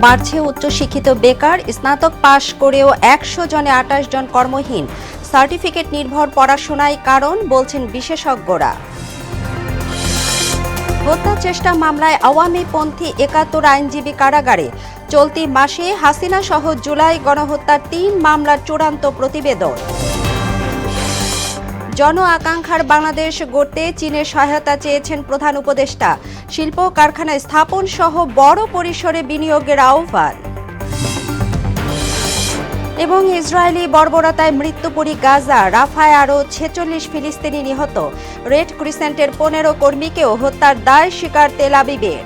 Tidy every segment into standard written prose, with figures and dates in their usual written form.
বাড়ছে উচ্চশিক্ষিত বেকার, স্নাতক পাশ করেও ১০০ জনে ২৮ জন কর্মহীন। সার্টিফিকেট নির্ভর পড়াশোনায় কারণ বলছেন বিশেষজ্ঞরা। হত্যা চেষ্টা মামলায় আওয়ামীপন্থী ৭১ আইনজীবী কারাগারে। চলতি মাসে হাসিনা সহ জুলাই গণহত্যার ৩ মামলার চূড়ান্ত প্রতিবেদন। জন আকাঙ্ক্ষার বাংলাদেশ গড়তে চীনের সহায়তা চেয়েছেন প্রধান উপদেষ্টা। শিল্প কারখানা স্থাপন সহ বড় পরিসরে বিনিয়োগের আহ্বান। এবং ইসরায়েলি বর্বরতায় মৃত্যুপুরী গাজা, রাফায় আরও ৪৬ ফিলিস্তিনি নিহত। রেড ক্রিসেন্টের ১৫ কর্মীকেও হত্যার দায় স্বীকার তেল আবিবের।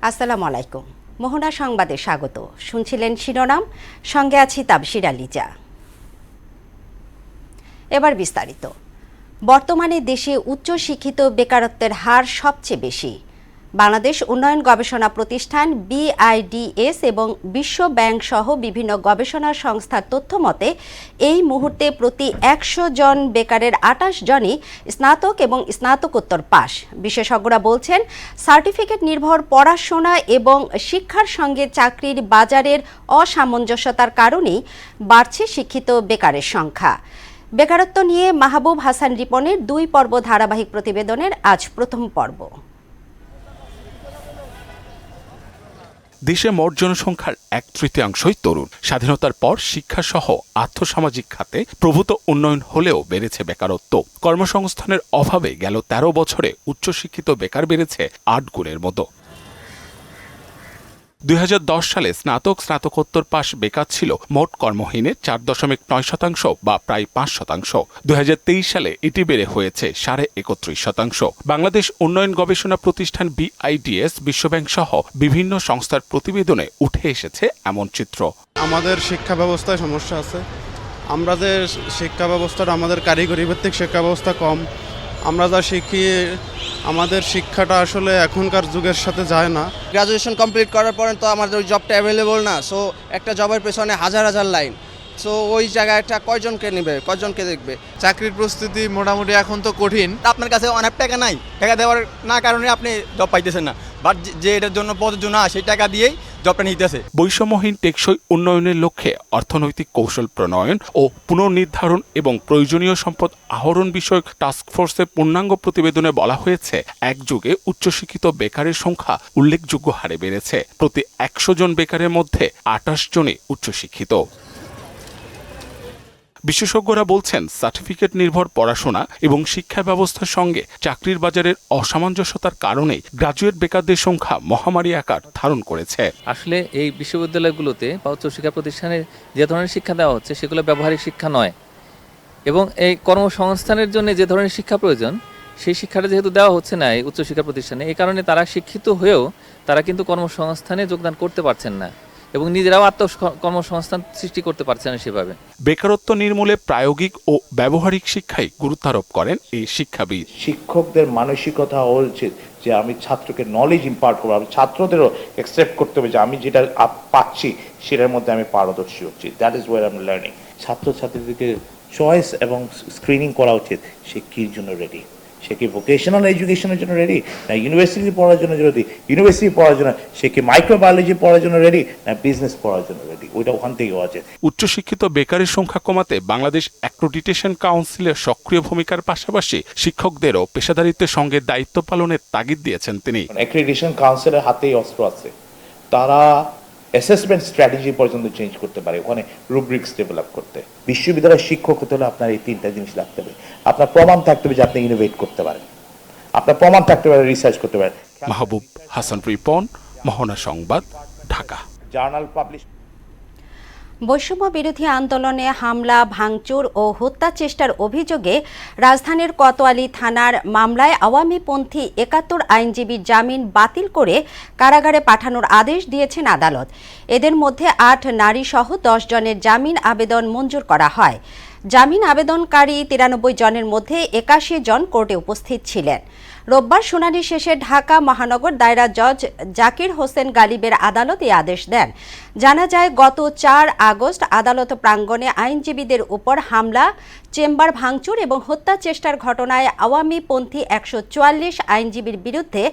আসসালামু আলাইকুম। মোহনা সংবাদে স্বাগত। শুনছিলেন শিরোনাম, সঙ্গে আছি তাবশিরা লিজা। এবার বিস্তারিত। বর্তমানে দেশে উচ্চশিক্ষিত বেকারত্বের হার সবচেয়ে বেশি। বাংলাদেশ উন্নয়ন গবেষণা প্রতিষ্ঠান BIDS এবং বিশ্ব ব্যাংক সহ বিভিন্ন গবেষণা সংস্থার তথ্য মতে এই মুহূর্তে প্রতি ১০০ জন বেকারের ২৮ জনই স্নাতক এবং স্নাতকোত্তর পাস। বিশেষজ্ঞরা বলছেন, সার্টিফিকেট নির্ভর পড়াশোনা এবং শিক্ষার সঙ্গে চাকরির বাজারের অসামঞ্জস্যতার কারণেই বাড়ছে শিক্ষিত বেকারের সংখ্যা। বেকারত্ব নিয়ে মাহবুব হাসান রিপনের ২ পর্ব ধারাবাহিক প্রতিবেদনের আজ প্রথম পর্ব। দেশে মোট জনসংখ্যার ১/৩ তরুণ। স্বাধীনতার পর শিক্ষাসহ আর্থসামাজিক খাতে প্রভূত উন্নয়ন হলেও বেড়েছে বেকারত্ব। কর্মসংস্থানের অভাবে গেল ১৩ বছরে উচ্চশিক্ষিত বেকার বেড়েছে ৮ গুণের মতো। ২০১০ সালে স্নাতকোত্তর পাশ বেকার ছিল মোট কর্মহীনের ৪.৯% বা প্রায় ৫%। ২০২৩ সালে এটি বেড়ে হয়েছে ৩১.৩%। বাংলাদেশ উন্নয়ন গবেষণা প্রতিষ্ঠান BIDS, বিশ্বব্যাংক সহ বিভিন্ন সংস্থার প্রতিবেদনে উঠে এসেছে এমন চিত্র। আমাদের শিক্ষা ব্যবস্থায় সমস্যা আছে। আমরা যে শিক্ষা ব্যবস্থাটা, আমাদের কারিগরি ভিত্তিক শিক্ষা ব্যবস্থা কম। আমরা যা শিখি, আমাদের শিক্ষাটা আসলে এখনকার যুগের সাথে যায় না। গ্রাজুয়েশন কমপ্লিট করার পরে তো আমাদের ওই জবটা অ্যাভেলেবল না। সো একটা জবের পেছনে হাজার হাজার লাইন। সো ওই জায়গাটা কয়জনকে নেবে, কয়জনকে দেখবে? চাকরির প্রস্তুতি মোটামুটি এখন তো কঠিন। আপনার কাছে অনেক টাকা নাই, টাকা দেওয়ার না কারণে আপনি জব পাইতেছেন না, বাট যে এটার জন্য প্রযোজ্য না সেই টাকা দিয়েই জবটা নিতেছে। বৈষম্যহীন টেকসই উন্নয়নের লক্ষ্যে অর্থনৈতিক কৌশল প্রণয়ন ও পুনর্নির্ধারণ এবং প্রয়োজনীয় সম্পদ আহরণ বিষয়ক টাস্কফোর্সের পূর্ণাঙ্গ প্রতিবেদনে বলা হয়েছে, এক যুগে উচ্চশিক্ষিত বেকারের সংখ্যা উল্লেখযোগ্য হারে বেড়েছে। প্রতি ১০০ জন বেকারের মধ্যে ২৮ জনই উচ্চশিক্ষিত। বিশেষজ্ঞরা বলছেন, সার্টিফিকেট নির্ভর পড়াশোনা এবং শিক্ষা ব্যবস্থার সঙ্গে চাকরির বাজারের অসামঞ্জস্যতার কারণেই গ্রাজুয়েট বেকারদের সংখ্যা মহামারী আকার ধারণ করেছে। আসলে এই বিশ্ববিদ্যালয়গুলোতে বা উচ্চশিক্ষা প্রতিষ্ঠানে যে ধরনের শিক্ষা দেওয়া হচ্ছে সেগুলো ব্যবহারিক শিক্ষা নয়, এবং এই কর্মসংস্থানের জন্য যে ধরনের শিক্ষা প্রয়োজন সেই শিক্ষাটা যেহেতু দেওয়া হচ্ছে না এই উচ্চশিক্ষা প্রতিষ্ঠানে, এই কারণে তারা শিক্ষিত হয়েও তারা কিন্তু কর্মসংস্থানে যোগদান করতে পারছেন না এবং নিজেরাও কর্মসংস্থান সৃষ্টি করতে পারছে না সেভাবে। বেকারত্ব নির্মূলে প্রায়োগিক ও ব্যবহারিক শিক্ষায় গুরুত্ব আরোপ করেন এই শিক্ষাবিদ। শিক্ষকদের মানসিকতা হওয়া উচিত যে আমি ছাত্রকে নলেজ ইম্পার্ট করবো, আমি ছাত্রদেরও অ্যাকসেপ্ট করতে হবে যে আমি যেটা পাচ্ছি সেটার মধ্যে আমি পারদর্শী হচ্ছি। That is where I am learning. ছাত্রছাত্রীদেরকে চয়েস এবং স্ক্রিনিং করা উচিত, সে কির জন্য রেডি, সে কি ভোকেশনাল এডুকেশনের জন্য রেডি, না ইউনিভার্সিটি পড়ার জন্য রেডি, ইউনিভার্সিটি পড়ার জন্য সে কি মাইক্রোবায়োলজি পড়ার জন্য রেডি, না বিজনেস পড়ার জন্য রেডি, ওইটা ওখান থেকে আছে। উচ্চশিক্ষিত বেকারের সংখ্যা কমাতে বাংলাদেশ অ্যাক্রেডিটেশন কাউন্সিলের সক্রিয় ভূমিকার পাশাপাশি শিক্ষকদেরও পেশাদারিত্বের সঙ্গে দায়িত্ব পালনের তাগিদ দিয়েছেন তিনি। অ্যাক্রেডিটেশন কাউন্সিলের হাতেই অস্ত্র আছে, তারা অ্যাসেসমেন্ট স্ট্র্যাটেজি পর্যন্ত চেঞ্জ করতে পারে, ওখানে রুব্রিক্স ডেভেলপ করতে। বিশ্ববিদ্যালয়ের শিক্ষক হতে হলে আপনার এই 3টা জিনিস লাগতে হবে। আপনার প্রমাণ থাকতে হবে যে আপনি ইনোভেট করতে পারেন, আপনার প্রমাণ থাকতে পারে রিসার্চ করতে পারেন। মাহবুব হাসান রিপন, মোহনা সংবাদ, ঢাকা। Journal publish. বৈষম্য বিরোধী আন্দোলনে হামলা, ভাঙচুর ও হত্যা চেষ্টার অভিযোগে রাজধানীর কোতোয়ালি থানার মামলায় আওয়ামীপন্থী ৭১ আইনজীবীর জামিন বাতিল করে কারাগারে পাঠানোর আদেশ দিয়েছেন আদালত। এদের মধ্যে ৮ নারী সহ ১০ জনের জামিন আবেদন মঞ্জুর করা হয়। জামিন আবেদনকারী 93 জনের মধ্যে 81 জন কোর্টে উপস্থিত ছিলেন। রোববার শুনানি শেষে ঢাকা মহানগর দায়রা জজ জাকির হোসেন গালিবের আদালত এই আদেশ দেন। জানা যায়, গত 4 আগস্ট আদালত প্রাঙ্গণে আইনজীবীদের উপর হামলা, চেম্বার ভাঙচুর এবং হত্যা চেষ্টার ঘটনায় আওয়ামীপন্থী 144 আইনজীবীর বিরুদ্ধে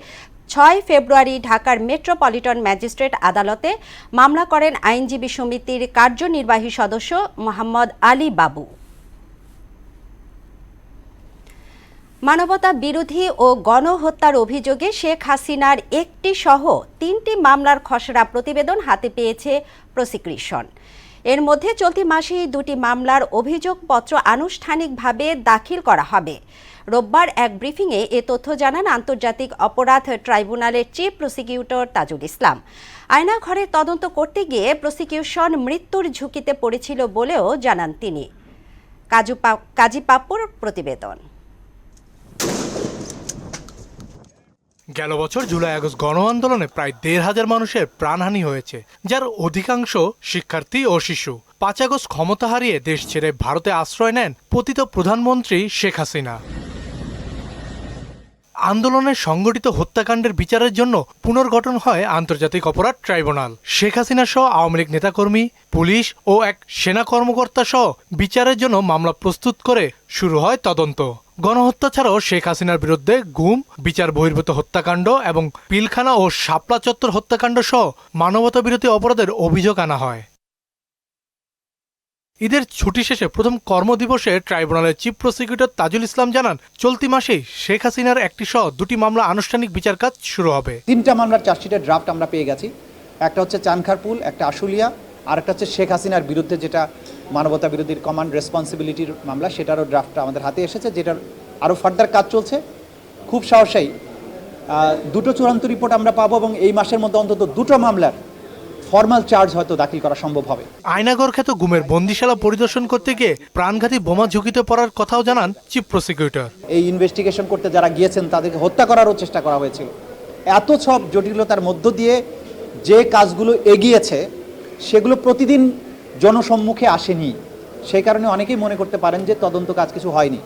6 ফেব্রুয়ারি ঢাকার মেট্রোপলিটন ম্যাজিস্ট্রেট আদালতে মামলা করেন আইনজীবী সমিতির কার্যনির্বাহী সদস্য মোহাম্মদ আলী বাবু। মানবতা বিরোধী ও গণহত্যার অভিযোগে শেখ হাসিনার একটি সহ 3টি মামলার খসড়া প্রতিবেদন হাতে পেয়েছে প্রসিকিউশন। এর মধ্যে চলতি মাসেই 2টি মামলার অভিযোগপত্র আনুষ্ঠানিকভাবে দাখিল করা হবে। রোববার এক ব্রিফিংয়ে এ তথ্য জানান আন্তর্জাতিক অপরাধ ট্রাইব্যুনালের চিফ প্রসিকিউটর তাজুল ইসলাম। আয়নাঘরের তদন্ত করতে গিয়ে প্রসিকিউশন মৃত্যুর ঝুঁকিতে পড়েছিল বলেও জানান তিনি। কাজী পাপ্পুর প্রতিবেদন। গেল বছর জুলাই আগস্ট গণ আন্দোলনে প্রায় 1,500 মানুষের প্রাণহানি হয়েছে, যার অধিকাংশ শিক্ষার্থী ও শিশু। 5 আগস্ট ক্ষমতা হারিয়ে দেশ ছেড়ে ভারতে আশ্রয় নেন পতিত প্রধানমন্ত্রী শেখ হাসিনা। আন্দোলনের সংগঠিত হত্যাকাণ্ডের বিচারের জন্য পুনর্গঠন হয় আন্তর্জাতিক অপরাধ ট্রাইব্যুনাল। শেখ হাসিনা সহ আওয়ামী লীগ নেতাকর্মী, পুলিশ ও এক সেনা কর্মকর্তা সহ বিচারের জন্য মামলা প্রস্তুত করে শুরু হয় তদন্ত। গণহত্যা ছাড়াও শেখ হাসিনার বিরুদ্ধে গুম, বিচার বহির্ভূত হত্যাকাণ্ড এবং পিলখানা ও শাপলা চত্বর হত্যাকাণ্ড সহ মানবতা বিরোধী অপরাধের অভিযোগ আনা হয়। ঈদের ছুটি শেষে প্রথম কর্মদিবসে ট্রাইব্যুনালের চিফ প্রসিকিউটর তাজুল ইসলাম জানান, চলতি মাসেই শেখ হাসিনার একটি সহ 2টি মামলা আনুষ্ঠানিক বিচার কাজ শুরু হবে। 3টা মামলার চার্জশিটের ড্রাফট আমরা পেয়ে গেছি। একটা হচ্ছে চানখারপুল, একটা আশুলিয়া, আর একটা হচ্ছে শেখ হাসিনার বিরুদ্ধে যেটা মানবতা বিরোধীর কমান্ড রেসপন্সিবিলিটির মামলা, সেটারও ড্রাফটটা আমাদের হাতে এসেছে, যেটার আরও ফার্দার কাজ চলছে। খুব সাহসী 2টো চূড়ান্ত রিপোর্ট আমরা পাবো এবং এই মাসের মধ্যে অন্তত 2টো মামলার ফর্মাল চার্জ হয়তো দাখিল করা সম্ভব হবে। আয়নাগর খ্যাত গুমের বন্দিশালা পরিদর্শন করতে গিয়ে প্রাণঘাতী বোমা ঝুঁকিতে পড়ার কথাও জানান চিফ প্রসিকিউটর। এই ইনভেস্টিগেশন করতে যারা গিয়েছেন তাদেরকে হত্যা করারও চেষ্টা করা হয়েছিল। এত সব জটিলতার মধ্য দিয়ে যে কাজগুলো এগিয়েছে সেগুলো প্রতিদিন জনসম্মুখে আসেনি। সেই কারণে অনেকেই মনে করতে পারেন যে তদন্ত কাজ কিছু হয়নি।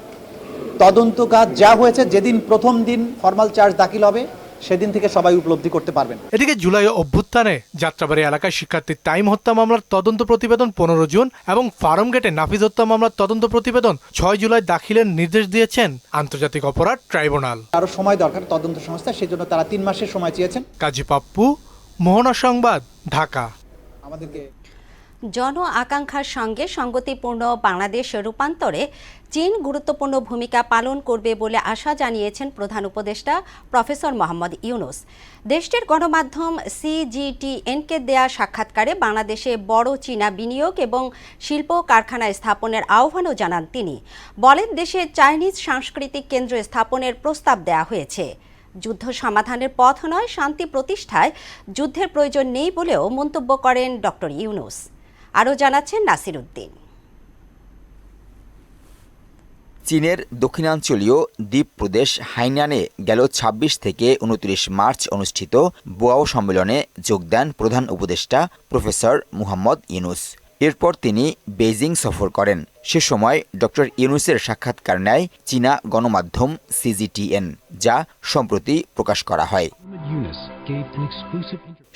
তদন্ত কাজ যা হয়েছে, যেদিন প্রথম দিন ফর্মাল চার্জ দাখিল হবে সেদিন থেকে সবাই উপলব্ধি করতে পারবেন। এদিকে জুলাই অভ্যুত্থানে যাত্রাবাড়ি এলাকায় শিক্ষার্থীর টাইম হত্যা মামলার তদন্ত প্রতিবেদন 15 জুন এবং ফার্মগেটে নাফিজ হত্যা মামলার তদন্ত প্রতিবেদন 6 জুলাই দাখিলের নির্দেশ দিয়েছেন আন্তর্জাতিক অপরাধ ট্রাইব্যুনাল। আরও সময় দরকার তদন্ত সংস্থা, সেজন্য তারা 3 মাসের সময় চেয়েছেন। কাজী পাপ্পু, মোহনা সংবাদ, ঢাকা। আমাদেরকে জন আকাঙ্ক্ষার সঙ্গে সঙ্গতিপূর্ণ বাংলাদেশ রূপান্তরে চীন গুরুত্বপূর্ণ ভূমিকা পালন করবে বলে আশা জানিয়েছেন প্রধান উপদেষ্টা প্রফেসর মোহাম্মদ ইউনূস। দেশটির গণমাধ্যম CGTN-কে দেয়া সাক্ষাৎকারে বাংলাদেশে বড় চীনা বিনিয়োগ এবং শিল্প কারখানা স্থাপনের আহ্বানও জানান তিনি। বলেন, দেশে চাইনিজ সাংস্কৃতিক কেন্দ্র স্থাপনের প্রস্তাব দেয়া হয়েছে। যুদ্ধ সমাধানের পথ নয়, শান্তি প্রতিষ্ঠায় যুদ্ধের প্রয়োজন নেই বলেও মন্তব্য করেন ডক্টর ইউনূস। আরও জানাচ্ছেন নাসির উদ্দিন। চীনের দক্ষিণাঞ্চলীয় দ্বীপ প্রদেশ হাইনানে গেল 26 থেকে 29 মার্চ অনুষ্ঠিত বোয়াও সম্মেলনে যোগ দেন প্রধান উপদেষ্টা প্রফেসর মুহাম্মদ ইউনূস। এরপর তিনি বেইজিং সফর করেন। সে সময় ডক্টর ইউনূসের সাক্ষাৎকার নেয় চীনা গণমাধ্যম CGTN, যা সম্প্রতি প্রকাশ করা হয়।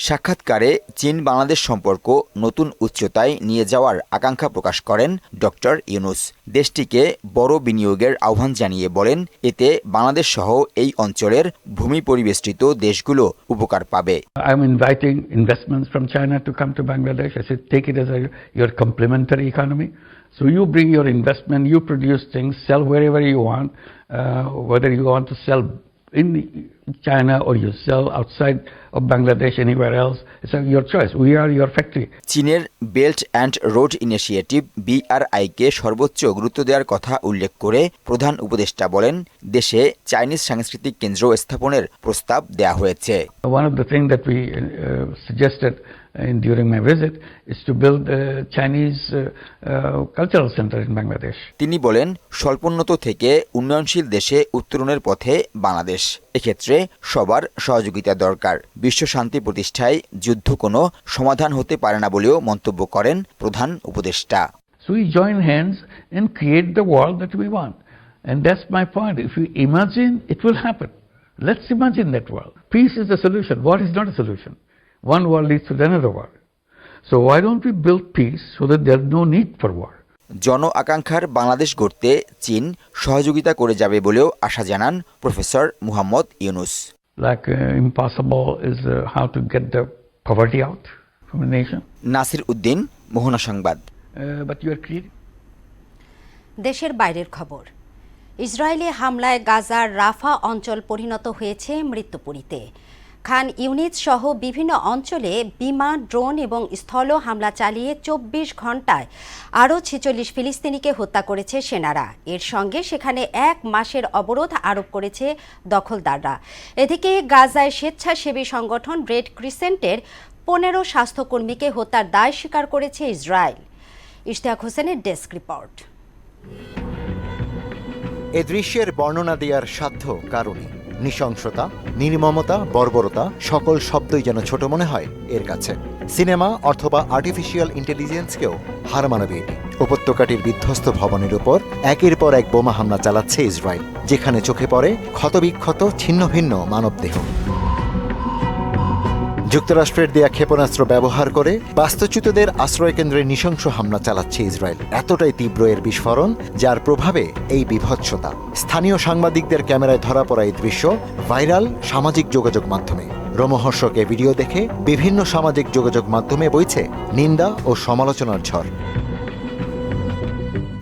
সাক্ষাৎকারে চীন বাংলাদেশ সম্পর্ক নতুন উচ্চতায় নিয়ে যাওয়ার আকাঙ্ক্ষা প্রকাশ করেন ডক্টর ইউনূস। দেশটিকে বড় বিনিয়োগের আহ্বান জানিয়ে বলেন, এতে বাংলাদেশ সহ এই অঞ্চলের ভূমি পরিবেষ্টিত দেশগুলো উপকার পাবে। I am inviting investments from China to come to Bangladesh. I said, take it as your complementary economy. So you bring your investment, you produce things, sell wherever you want, whether you want to sell in China or you sell outside of Bangladesh, anywhere else. It's your choice. We are your factory. চীনের belt and road initiative BRI-কে সর্বোচ্চ গুরুত্ব দেওয়ার কথা উল্লেখ করে প্রধান উপদেষ্টা বলেন, দেশে চাইনিজ সাংস্কৃতিক কেন্দ্র স্থাপনের প্রস্তাব দেয়া হয়েছে। One of the things that we suggested during my visit is to build a Chinese cultural center in Bangladesh. তিনি বলেন, স্বল্পোন্নত থেকে উন্নয়নশীল দেশে উত্তরণের পথে বাংলাদেশ। এক্ষেত্রে সবার সহযোগিতা দরকার। বিশ্ব শান্তি প্রতিষ্ঠায় যুদ্ধ কোনো সমাধান হতে পারে না বলেও মন্তব্য করেন প্রধান উপদেষ্টা। So we join hands and create the world that we want. And that's my point. If you imagine, it will happen. Let's imagine that world. Peace is the solution. War is not a solution. One world leads to another world. So why don't we build peace so that there's no need for war? জন আকাঙ্ক্ষার বাংলাদেশ গড়তে চীন সহযোগিতা করে যাবে বলেও আশা জানান professor Muhammad Yunus. Like impossible is how to get the poverty out from a nation. Nasir Uddin, Mohona Sangbad. But you are creating. দেশের বাইরের খবর। ইসরায়েলি হামলায় গাজার রাফা অঞ্চল পরিণত হয়েছে মৃত্যুপুরীতে। খান ইউনিস সহ বিভিন্ন অঞ্চলে বিমান, ড্রোন এবং স্থল হামলা চালিয়ে ২৪ ঘণ্টায় আরও ৪৬ ফিলিস্তিনিকে হত্যা করেছে সেনারা। এর সঙ্গে সেখানে ১ মাসের অবরোধ আরোপ করেছে দখলদাররা। এদিকে গাজায় স্বেচ্ছাসেবী সংগঠন রেড ক্রিসেন্টের ১৫ স্বাস্থ্যকর্মীকে হত্যার দায় স্বীকার করেছে ইসরায়েল। ইশতিয়াক হোসেনের ডেস্ক রিপোর্ট। এ দৃশ্যের বর্ণনা দেওয়ার সাধ্য কারণে নৃশংসতা, নির্মমতা, বর্বরতা সকল শব্দই যেন ছোট মনে হয় এর কাছে। সিনেমা অথবা আর্টিফিশিয়াল ইন্টেলিজেন্সকেও হার মানাবে এটি। উপত্যকাটির বিধ্বস্ত ভবনের উপর একের পর এক বোমা হামলা চালাচ্ছে ইসরায়েল, যেখানে চোখে পড়ে ক্ষতবিক্ষত ছিন্নভিন্ন মানবদেহ। যুক্তরাষ্ট্রের দেয়া ক্ষেপণাস্ত্র ব্যবহার করে বাস্তুচ্যুতদের আশ্রয়কেন্দ্রে নৃশংস হামলা চালাচ্ছে ইসরায়েল। এতটাই তীব্র এর বিস্ফোরণ, যার প্রভাবে এই বিভৎসতা। স্থানীয় সাংবাদিকদের ক্যামেরায় ধরা পড়া এই দৃশ্য ভাইরাল সামাজিক যোগাযোগ মাধ্যমে। রোমহর্ষক এ ভিডিও দেখে বিভিন্ন সামাজিক যোগাযোগ মাধ্যমে বইছে নিন্দা ও সমালোচনার ঝড়।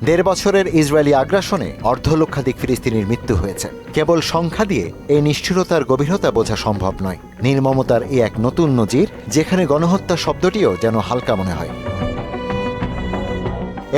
১.৫ বছরের ইসরায়েলি আগ্রাসনে অর্ধলক্ষাধিক ফিলিস্তিনির মৃত্যু হয়েছে। কেবল সংখ্যা দিয়ে এই নিষ্ঠুরতার গভীরতা বোঝা সম্ভব নয়। নির্মমতার এই এক নতুন নজির, যেখানে গণহত্যা শব্দটিও যেন হালকা মনে হয়।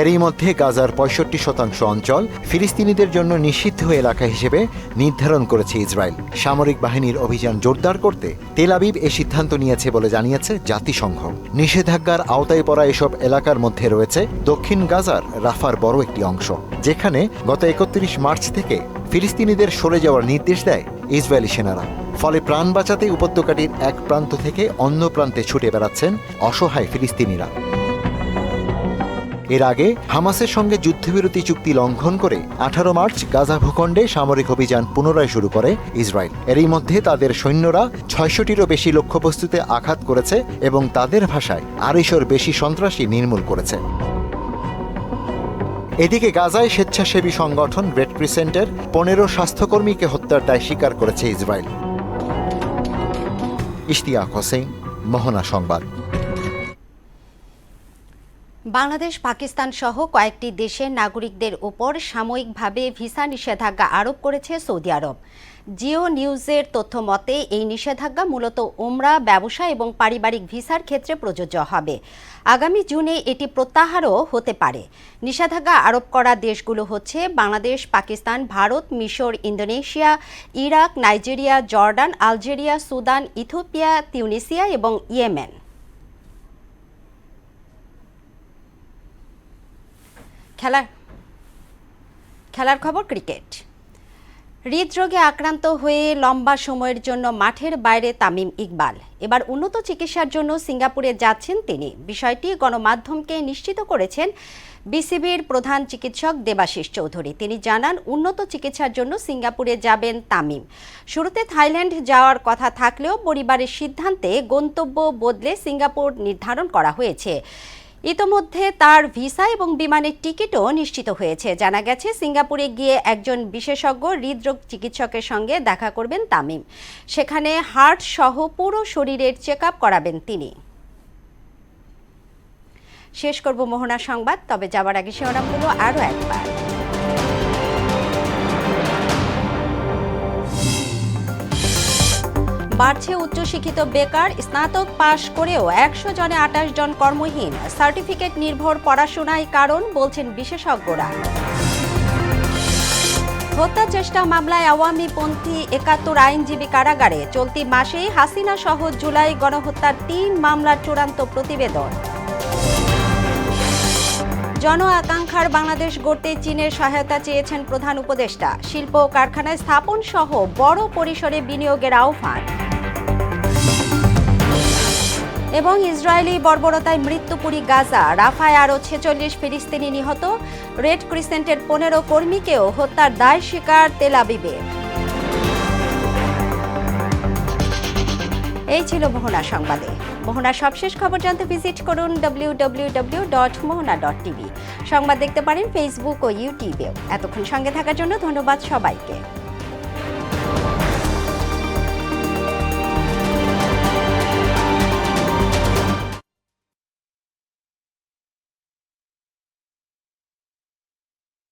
এরই মধ্যে গাজার ৬৫% অঞ্চল ফিলিস্তিনিদের জন্য নিষিদ্ধ এলাকা হিসেবে নির্ধারণ করেছে ইসরায়েল। সামরিক বাহিনীর অভিযান জোরদার করতে তেল আবিব এ সিদ্ধান্ত নিয়েছে বলে জানিয়েছে জাতিসংঘ। নিষেধাজ্ঞার আওতায় পড়া এসব এলাকার মধ্যে রয়েছে দক্ষিণ গাজার রাফার বড় একটি অংশ, যেখানে গত ৩১ মার্চ থেকে ফিলিস্তিনিদের সরে যাওয়ার নির্দেশ দেয় ইসরায়েলি সেনারা। ফলে প্রাণ বাঁচাতে উপত্যকাটির এক প্রান্ত থেকে অন্য প্রান্তে ছুটে বেড়াচ্ছেন অসহায় ফিলিস্তিনিরা। এর আগে হামাসের সঙ্গে যুদ্ধবিরতি চুক্তি লঙ্ঘন করে ১৮ মার্চ গাজা ভূখণ্ডে সামরিক অভিযান পুনরায় শুরু করে ইসরায়েল। এরই মধ্যে তাদের সৈন্যরা ৬০০টিরও বেশি লক্ষ্যবস্তুতে আঘাত করেছে এবং তাদের ভাষায় ২৫০'র বেশি সন্ত্রাসী নির্মূল করেছে। এদিকে গাজায় স্বেচ্ছাসেবী সংগঠন রেড ক্রিসেন্টের ১৫ স্বাস্থ্যকর্মীকে হত্যার দায় স্বীকার করেছে ইসরায়েল। ইশতিয়াক হোসেন, মোহনা সংবাদ। বাংলাদেশ, পাকিস্তান সহ কয়েকটি দেশের নাগরিকদের উপর সাময়িকভাবে ভিসা নিষেধাজ্ঞা আরোপ করেছে সৌদি আরব। জিও নিউজের তথ্য মতে এই নিষেধাজ্ঞা মূলত উমরা, ব্যবসা এবং পারিবারিক ভিসার ক্ষেত্রে প্রযোজ্য হবে। আগামী জুনে এটি প্রত্যাহারও হতে পারে। নিষেধাজ্ঞা আরোপ করা দেশগুলো হচ্ছে বাংলাদেশ, পাকিস্তান, ভারত, মিশর, Indonesia, Iraq, Nigeria, Jordan, Algeria, Sudan, Ethiopia, Tunisia এবং ইয়েমেন। খেলার খবর, ক্রিকেট। হৃদরোগে আক্রান্ত হয়ে লম্বা সময়ের জন্য মাঠের বাইরে তামিম ইকবাল। এবার উন্নত চিকিৎসার জন্য সিঙ্গাপুরে যাচ্ছেন তিনি। বিষয়টি গণমাধ্যমকে নিশ্চিত করেছেন বিসিবির প্রধান চিকিৎসক দেবাশিস চৌধুরী। তিনি জানান, উন্নত চিকিৎসার জন্য সিঙ্গাপুরে যাবেন তামিম। শুরুতে থাইল্যান্ড যাওয়ার কথা থাকলেও পরিবারের সিদ্ধান্তে গন্তব্য বদলে সিঙ্গাপুর নির্ধারণ করা হয়েছে। ইতোমধ্যে তার ভিসা এবং বিমানের টিকিটও নিশ্চিত হয়েছে। জানা গেছে, সিঙ্গাপুরে গিয়ে একজন বিশেষজ্ঞ হৃদরোগ চিকিৎসকের সঙ্গে দেখা করবেন তামিম। সেখানে হার্ট সহ পুরো শরীরের চেকআপ করাবেন তিনি। শেষ করব মোহনা সংবাদ, তবে যাবার আগে শিরোনামগুলো আরও একবার। বাড়ছে উচ্চশিক্ষিত বেকার। স্নাতক পাশ করেও ১০০ জনে ২৮ জন কর্মহীন। সার্টিফিকেট নির্ভর পড়াশোনাই কারণ বলছেন বিশেষজ্ঞরা। হত্যা চেষ্টা মামলায় আওয়ামীপন্থী ৭১ আইনজীবী কারাগারে। চলতি মাসেই হাসিনা সহ জুলাই গণহত্যার ৩ মামলার চূড়ান্ত প্রতিবেদন। জন আকাঙ্ক্ষার বাংলাদেশ গড়তে চীনের সহায়তা চেয়েছেন প্রধান উপদেষ্টা। শিল্প ও কারখানায় স্থাপন সহ বড় পরিসরে বিনিয়োগের আহ্বান। এবং ইসরায়েলি বর্বরতায় মৃত্যুপুরী গাজা, রাফায় আরও 46 ফিলিস্তিনি নিহত, রেড ক্রিসেন্টের 15 কর্মীকেও হত্যার দায় স্বীকার তেল আবিবে। এই ছিল মোহনা সংবাদে। মোহনার সবশেষ খবর জানতে ভিজিট করুন www.mohana.tv। সংবাদ দেখতে পারেন ফেসবুক ও ইউটিউবেও। এতক্ষণ সঙ্গে থাকার জন্য ধন্যবাদ সবাইকে।